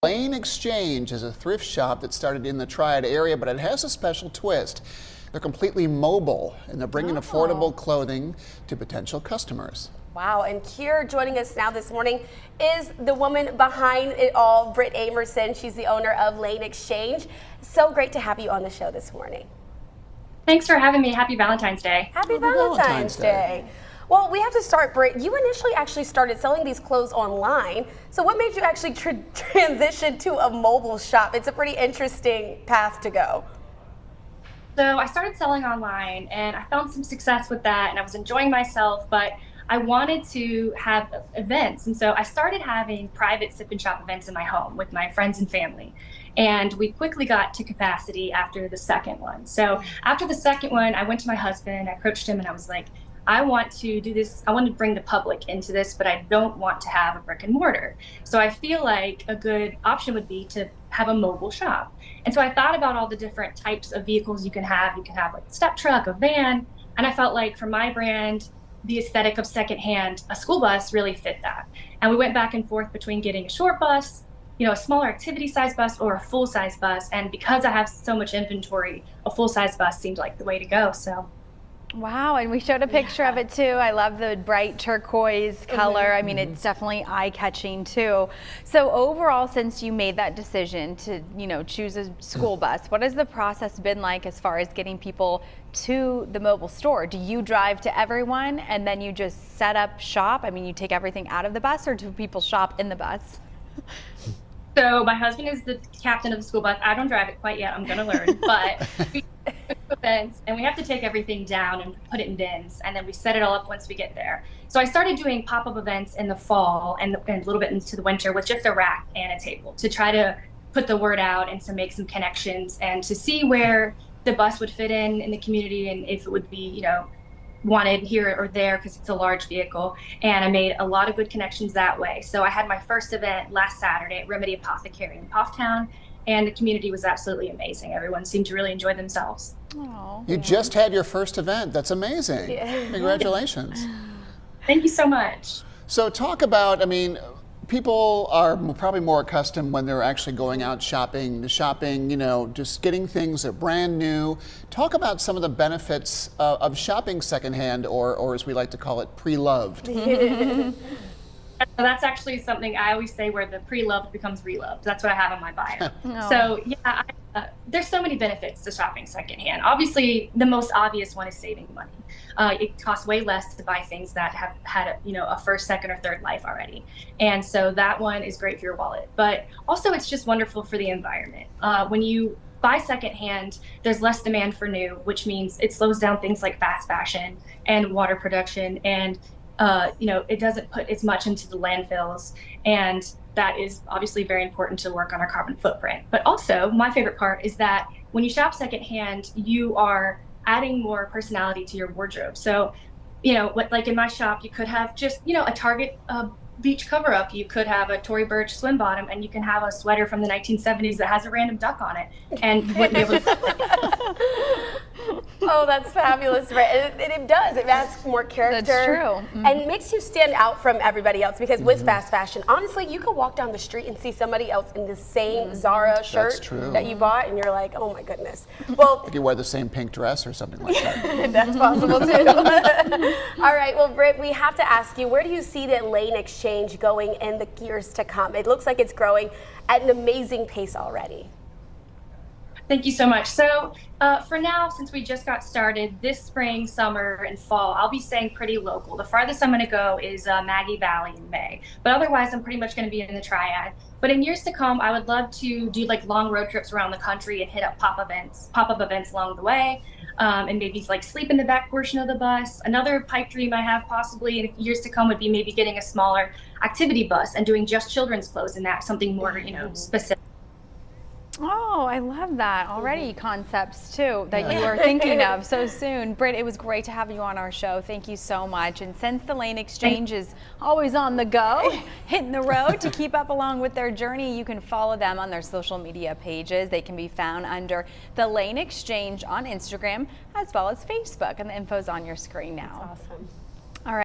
Lane Exchange is a thrift shop that started in the Triad area, but it has a special twist. They're completely mobile, and they're bringing affordable clothing to potential customers. Wow, and here joining us now this morning is the woman behind it all, Britt Amerson. She's the owner of Lane Exchange. So great to have you on the show this morning. Thanks for having me. Happy Valentine's Day. Happy Valentine's Day. Well, we have to start, Britt. You initially actually started selling these clothes online. So what made you actually transition to a mobile shop? It's a pretty interesting path to go. So I started selling online and I found some success with that and I was enjoying myself, but I wanted to have events. And so I started having private sip and shop events in my home with my friends and family. And we quickly got to capacity after the second one. So after the second one, I went to my husband, I approached him and I was like, I want to do this. I want to bring the public into this, but I don't want to have a brick and mortar. So I feel like a good option would be to have a mobile shop. And so I thought about all the different types of vehicles you can have. You can have like a step truck, a van. And I felt like for my brand, the aesthetic of secondhand, a school bus really fit that. And we went back and forth between getting a short bus, a smaller activity size bus or a full size bus. And because I have so much inventory, a full size bus seemed like the way to go. So. Wow, and we showed a picture of it too. I love the bright turquoise color. I mean, it's definitely eye-catching too. So overall, since you made that decision to, choose a school bus, what has the process been like as far as getting people to the mobile store? Do you drive to everyone and then you just set up shop? I mean, you take everything out of the bus, or do people shop in the bus? So my husband is the captain of the school bus. I don't drive it quite yet. I'm going to learn, but we events and we have to take everything down and put it in bins, and then we set it all up once we get there. So I started doing pop-up events in the fall and a little bit into the winter with just a rack and a table to try to put the word out and to make some connections and to see where the bus would fit in the community and if it would be, wanted here or there because it's a large vehicle. And I made a lot of good connections that way. So I had my first event last Saturday at Remedy Apothecary in Pofftown, and the community was absolutely amazing. Everyone seemed to really enjoy themselves. Oh, You just had your first event. That's amazing. Yeah. Congratulations. Thank you so much. So talk about, people are probably more accustomed when they're actually going out shopping, just getting things that are brand new. Talk about some of the benefits of shopping secondhand, or as we like to call it, pre-loved. So that's actually something I always say, where the pre-loved becomes reloved. That's what I have on my bio. Oh. So yeah, there's so many benefits to shopping secondhand. Obviously, the most obvious one is saving money. It costs way less to buy things that have had a first, second, or third life already. And so that one is great for your wallet. But also it's just wonderful for the environment. When you buy secondhand, there's less demand for new, which means it slows down things like fast fashion and water production, and it doesn't put as much into the landfills, and that is obviously very important to work on our carbon footprint. But also, my favorite part is that when you shop secondhand, you are adding more personality to your wardrobe. So, like in my shop, you could have just, a Target beach cover-up. You could have a Tory Burch swim bottom, and you can have a sweater from the 1970s that has a random duck on it, and you wouldn't be able to. Oh, that's fabulous, right? It does. It adds more character. That's true. And makes you stand out from everybody else, because with fast fashion, honestly, you could walk down the street and see somebody else in the same Zara shirt that you bought, and you're like, oh my goodness. Well, You could wear the same pink dress or something like that. that's possible too. All right, well, Britt, we have to ask you, where do you see the Lane Exchange going in the years to come? It looks like it's growing at an amazing pace already. Thank you so much. So for now, since we just got started, this spring, summer, and fall, I'll be staying pretty local. The farthest I'm going to go is Maggie Valley in May. But otherwise, I'm pretty much going to be in the Triad. But in years to come, I would love to do like long road trips around the country and hit up pop-up events along the way, and maybe like sleep in the back portion of the bus. Another pipe dream I have possibly in years to come would be maybe getting a smaller activity bus and doing just children's clothes in that, something more, specific. Oh, I love that. Already concepts too that you are thinking of so soon. Britt, it was great to have you on our show. Thank you so much. And since the Lane Exchange is always on the go, hitting the road to keep up along with their journey, you can follow them on their social media pages. They can be found under the Lane Exchange on Instagram as well as Facebook, and the info's on your screen now. That's awesome. All right.